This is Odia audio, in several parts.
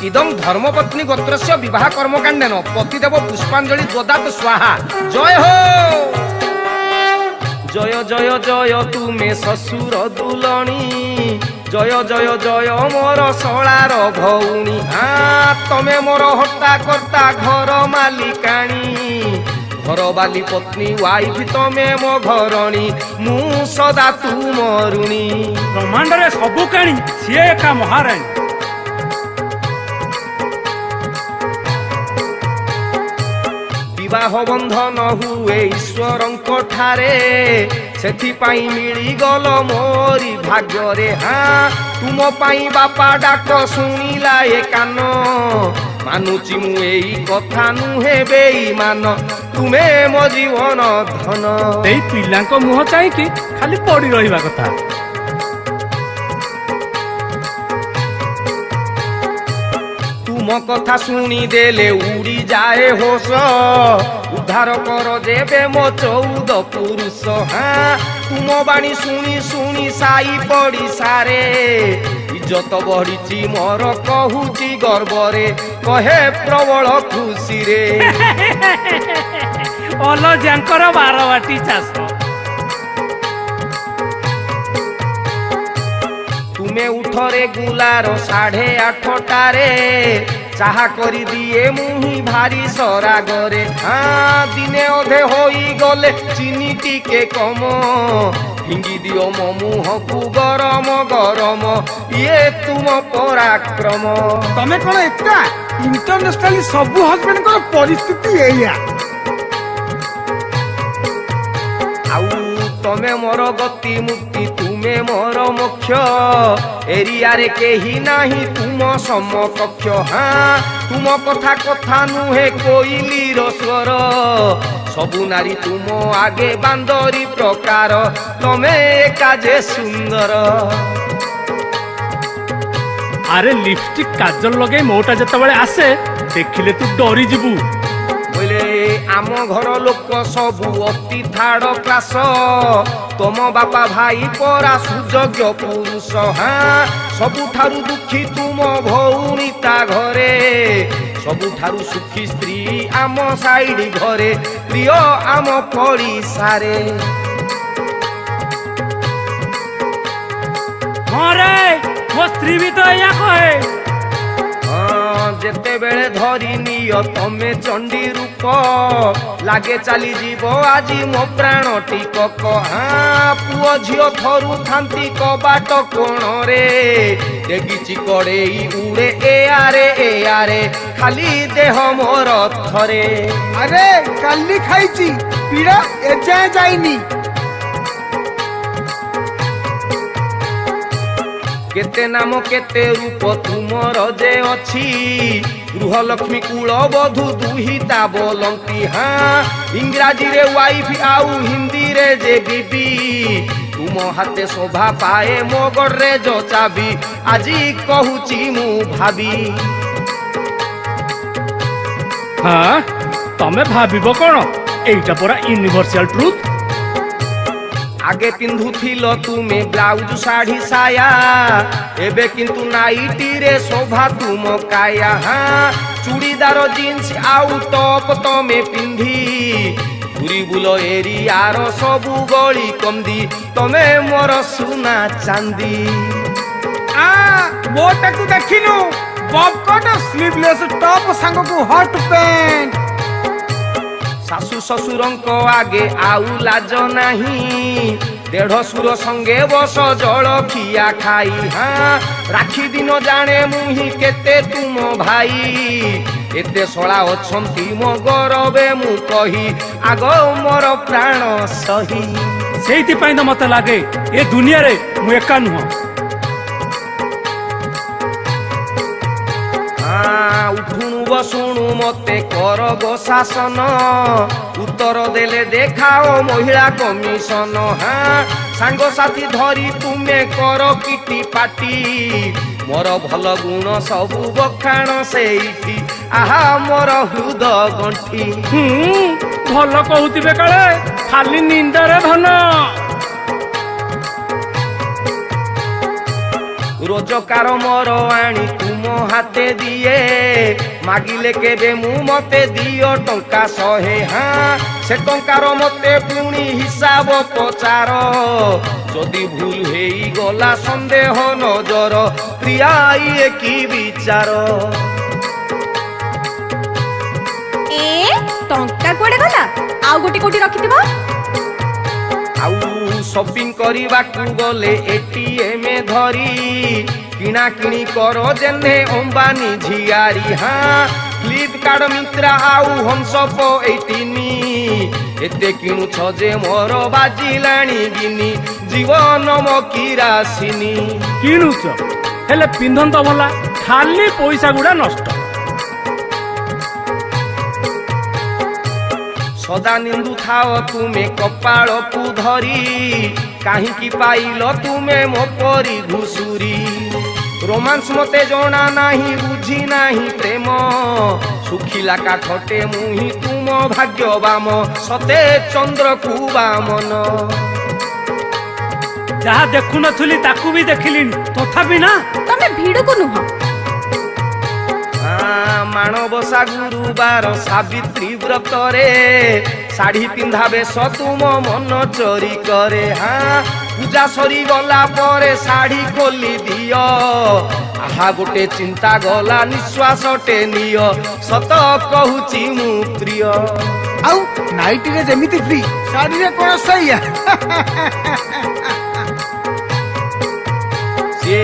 इदं धर्मपत्नी गोत्रस्य विवाह कर्मकाण्डेन पतिदेव पुष्पांजलि ददात स्वाहा। जय हो जय जय जय तुमे ससुर दुलणी, जय जय जय मोर शलार भौणी। हाँ तमे मोर हट्टा कर्ता घर मालिकाणी, घर बाली पत्नी वाइफ तमे मो घरणी, मु सदा तुम ऋणी। ब्रह्मांड रे सबु काणी सिए एका महाराणी। विवाह बंधन हुए ईश्वरंक ठारे, सेथिपाई मिली गल मोरी भाग्य रे। हाँ तुम पाई बापा डाक शुणिला ए कान, मानुची मु एई कथा नुहे बेईमान, तुमे मो जीवन धन। एई पिलांको मुह चाहिकी खाली पड़ी रहिबा कथा। तुम कथा शुणी देले उड़ी जाए होश, उद्धार कर देवे मो 14 पुरुष। हाँ तुम बाणी शुणी शुणी साई पड़ी सारे, इज्जत बढ़ी मोर कहूची गर्वरे, कहे प्रबल खुशी रे। ओल जांकर 12 बाटी चाष। तुमे उठरे गुलार 8:30 चाहा करी दिए मुही भारी सरागरे। हाँ दिने अधे होई गले चीनी टिके कम, फिंगी दियो मो मुह को गरम गरम, ये तुम पराक्रम। तमे कोन एका इंटरनेशनली सबु हस्बैंड को परिस्थिति एया। आउ तमे मोर गति मुक्ति, तुमे मोर मोक्ष, एरिया रे केही नाही तुम समकक्ष। हाँ तुम कथा कथा नुहे कोइली रो स्वर, सबु नारी तुम आगे बांदरी प्रकार, तमे एका जे सुंदर। अरे लिपस्टिक काजल लगे मोटा जतबेले आसे देखिले तू डरी जिबू। बोले आम घर लोक सबु अति थाड़ क्लास, तम बापा भाई परा सुयोग्य पुरुष। हाँ सबुठारु दुखी तुम भौणी ता घरे, सबुठारु सुखी स्त्री आम साइड घरे, प्रिय आम पड़िसारे। हाँ रे मो स्त्री भी तो या कहे। जेते बेले धरी नियो तमे चंडी रूप, लागे चली जीव आजी मो प्राण टिकक। हाँ पुओ झियो थरु थांती कबाट कोण रे, देगिची कड़ेई उड़े ए आरे, खाली देह मोर थरे। अरे काली खाइची पीड़ा एजाए जाइनी। केते नाम केते रूप तुमर जे अछि, गृहलक्ष्मी कुल बधु दुहिता बोलंती। हाँ इंग्राजी रे वाइफ आउ हिंदी रे जे बीबी, तुम हाथे शोभा पाए मोगड़ रे जो चाबी, आजी कहूची मु भाबी। हाँ तमे भाबिबो कोन, एइटा पूरा यूनिवर्सल ट्रुथ। आगे पिंधुथिल तुमे ब्लाउज साड़ी साया, एबे किंतु नाइटी रे शोभा तुम काया। हाँ चूड़ीदार जीन्स आउ टॉप तमे पिंधी, घुरी बुलो एरियार सबु गली कमदी, तमे मोर सुना चांदी। मोटा को देखिनु बॉब कट स्लीवलेस टॉप संग को हॉट पैंट। शाशु शशुरंक आगे आउ लाज नाही, देढ़सुर संगे बस जलखिया खाई। हाँ राखी दिन जाने मुही केते तुम भाई, एते शला अछंती मो गरबे मु कही, आग मोर प्राण सही। सेइति पई तो मते लागे ए दुनिया रे मु एका नुह। उठुणु बसुणु मते कर गो शासन, उत्तर देले देखाओ महिला कमिशन। हाँ सांग साथी धरी तुमे कर किटी पाटी, मोर भल गुण सबु बखाण सेइठी, आहा मोर हृदय गंठी। भल कहूतिबे काले खाली निंदारे धन। रोजगार मोर आणी तुम ମୋ ହାତେ ଦିଏ ମାଗିଲେ କେବେ ମୁଁ ମତେ ଦିଅ ଟଙ୍କା 100 ହାଁ ସେ ଟଙ୍କାର ମତେ ପୁଣି ହିସାବ ପଚାର ଯଦି ଭୁଲ ହେଇଗଲା ସନ୍ଦେହ ନଜର ପ୍ରିୟା ଇଏ କି ବିଚାର ଏ ଟଙ୍କା କୁଆଡେ ଗଲା ଆଉ ଗୋଟି କୋଟି ରଖିଥିବ ଆଉ ସପିଂ କରିବାକୁ ଗଲେ ATM ଧରି କିଣା କିଣି କର ଯେନେ ଅମ୍ବାନୀ ଝିଆରୀ ହାଁ ଫ୍ଲିପକାର୍ଟ ମିତ୍ରା ଆଉ ହଂସପ 18 ଏତେ କିଣୁଛ ଯେ ମୋର ବାଜିଲାଣି ଗିନି ଜୀବନ ମୋ କିରାସିନି କିଣୁଛ ହେଲେ ପିନ୍ଧନ୍ତ ଭଲା ଖାଲି ପଇସା ଗୁଡା ନଷ୍ଟ ସଦା ନିନ୍ଦୁ ଥାଅ ତୁମେ କପାଳକୁ ଧରି କାହିଁକି ପାଇଲ ତୁମେ ମୋ ପରି ଘୁଷୁରୀ ରୋମାନ୍ସ ମତେ ଜଣା ନାହିଁ ବୁଝି ନାହିଁ ପ୍ରେମ ଶୁଖିଲା କାଠଟେ ମୁହିଁ ତୁମ ଭାଗ୍ୟବାମ ସତେ ଚନ୍ଦ୍ରକୁ ବାମନ ଯାହା ଦେଖୁନଥିଲି ତାକୁ ବି ଦେଖିଲିଣି ତଥାପି ନା ତମେ ଭିଡକୁ ନୁହଁ ମାଣବସା ଗୁରୁବାର ସାବିତ୍ରୀ ବ୍ରତରେ ଶାଢୀ ପିନ୍ଧା ବେଶ ତୁମ ମନ ଚୋରି କରେ ହାଁ ପୂଜା ସରିଗଲା ପରେ ଶାଢୀ ଖୋଲି ଦିଅ ଆହା ଗୋଟେ ଚିନ୍ତା ଗଲା ନିଶ୍ୱାସଟେ ନିଅ ସତ କହୁଛି ମୁଁ ପ୍ରିୟ ଆଉ ନାଇଟିରେ ଯେମିତି ଫ୍ରି ଶାଢୀରେ କଣ ସେଇଆ ସେ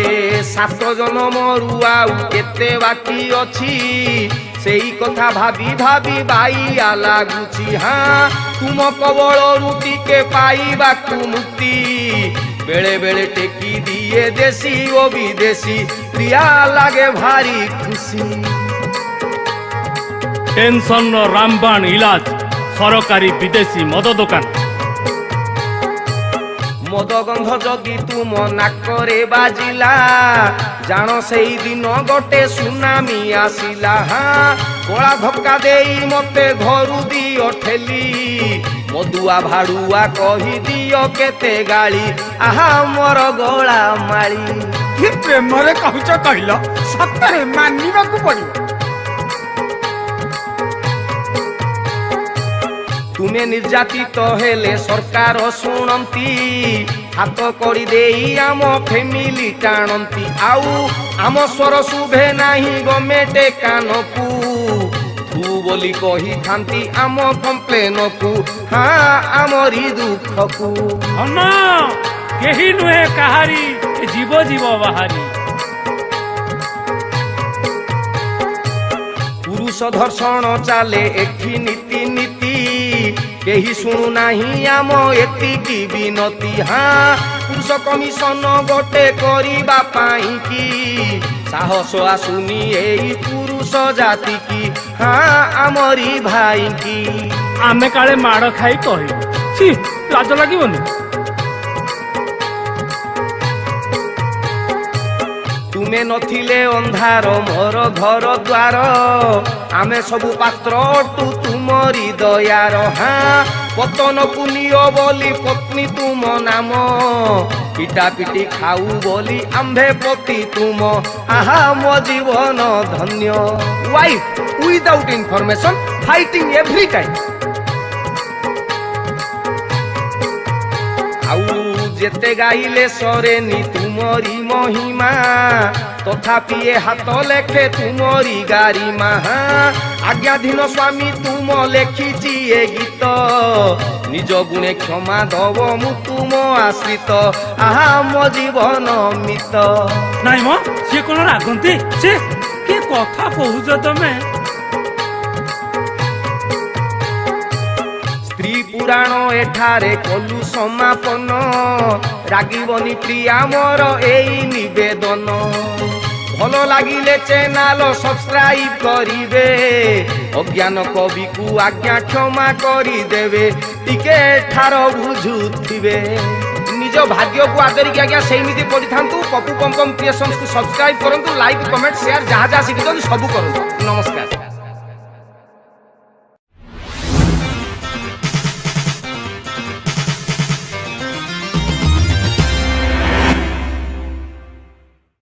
7 ଜନମରୁ ଆଉ କେତେ ବାକି ଅଛି ସେଇ କଥା ଭାବି ଭାବି ବାଇଆ ଲାଗୁଛି ହାଁ ତୁମ କବଳରୁ ଟିକେ ପାଇବାକୁ ମୁକ୍ତି ବେଳେ ବେଳେ ଟେକି ଦିଏ ଦେଶୀ ଓ ବିଦେଶୀ ପ୍ରିୟା ଲାଗେ ଭାରି ଖୁସି ଟେନସନ ରାମବାଣ ଇଲାଜ ସରକାରୀ ବିଦେଶୀ ମଦ ଦୋକାନ ମଦ ଗନ୍ଧ ଯଦି ତୁମ ନାକରେ ବାଜିଲା ଜାଣ ସେଇ ଦିନ ଗୋଟେ ସୁନାମି ଆସିଲା ହାଁ ଗୋଳା ଧକ୍କା ଦେଇ ମତେ ଘରୁ ଦିଅ ଠେଲି ମଦୁଆ ଭାଡୁଆ କହିଦିଅ କେତେ ଗାଳି ଆହା ମୋର ଗଳା ମାଳି କି ପ୍ରେମରେ କହୁଛ କହିଲ ସତରେ ମାନିବାକୁ ପଡିବ ତୁମେ ନିର୍ଯାତିତ ହେଲେ ସରକାର ଶୁଣନ୍ତି ହାତ କରି ଦେଇ ଆମ ଫ୍ୟାମିଲି ଟାଣନ୍ତି ଆଉ ଆମ ସ୍ୱର ଶୁଭେ ନାହିଁ ଗମେଟେ କାନକୁ ତୁ ବୋଲି କହିଥାନ୍ତି ଆମ କମ୍ପ୍ଲେନକୁ ହାଁ ଆମରି ଦୁଃଖକୁ ଧନ କେହି ନୁହେଁ କାହାରି ଯିବ ଯିବ ବାହାରି ପୁରୁଷ ଧର୍ଷଣ ଚାଲେ ଏଠି ନୀତି ନୀତି କେହି ଶୁଣୁନାହିଁ ଆମ ଏତିକି ବିନତି ହାଁ ପୁରୁଷ କମିଶନ ଗୋଟେ କରିବା ପାଇଁ କି ସାହସ ଆସୁନି ଏଇ ପୁରୁଷ ଜାତି କି ହାଁ ଆମରି ଭାଇ କି ଆମେ କାଳେ ମାଡ଼ ଖାଇ କହିବୁ ଛି ଲାଜ ଲାଗିବନି ତୁମେ ନଥିଲେ ଅନ୍ଧାର ମୋର ଘର ଦ୍ୱାର ଆମେ ସବୁ ପାତ୍ର ଅଟୁ ତୁମରି ଦୟାର ହାଁ ପତନକୁ ନିଅ ବୋଲି ପତ୍ନୀ ତୁମ ନାମ ପିଟା ପିଟି ଖାଉ ବୋଲି ଆମ୍ଭେ ପତି ତୁମ ଆହା ମୋ ଜୀବନ ଧନ୍ୟ wife without information fighting every time ଆଉ ଯେତେ ଗାଇଲେ ସରେନି ତୁମରି ମହିମା ତଥାପି ଏ ହାତ ଲେଖେ ତୁମରି ଗାରିମା ଆଜ୍ଞାଧୀନ ସ୍ୱାମୀ ତୁମ ଲେଖିଛି ଏ ଗୀତ ନିଜ ଗୁଣେ କ୍ଷମା ଦବ ମୁଁ ତୁମ ଆଶ୍ରିତ ଆହା ମୋ ଜୀବନ ମିତ ନାଇଁ ମ ସିଏ କଣ ରାଗନ୍ତି ସେ କି କଥା କହୁଛ ତମେ ସ୍ତ୍ରୀ ପୁରାଣ ଏଠାରେ କଲୁ ସମାପନ ରାଗିବନି ପ୍ରିୟା ମୋର ଏଇ ନିବେଦନ ଭଲ ଲାଗିଲେ ଚ୍ୟାନେଲ ସବସ୍କ୍ରାଇବ କରିବେ ଅଜ୍ଞାନ କବିକୁ ଆଜ୍ଞା କ୍ଷମା କରିଦେବେ ଟିକେ ଠାର ବୁଝୁଥିବେ ନିଜ ଭାଗ୍ୟକୁ ଆଦରିକି ଆଜ୍ଞା ସେମିତି ପଢିଥାନ୍ତୁ ପପୁ ପମ୍ପମ୍ କ୍ରିଏସନ୍ସକୁ ସବସ୍କ୍ରାଇବ କରନ୍ତୁ ଲାଇକ୍ କମେଣ୍ଟ ସେୟାର ଯାହା ଯାହା ଶିଖିଛନ୍ତି ସବୁ କରନ୍ତୁ ନମସ୍କାର।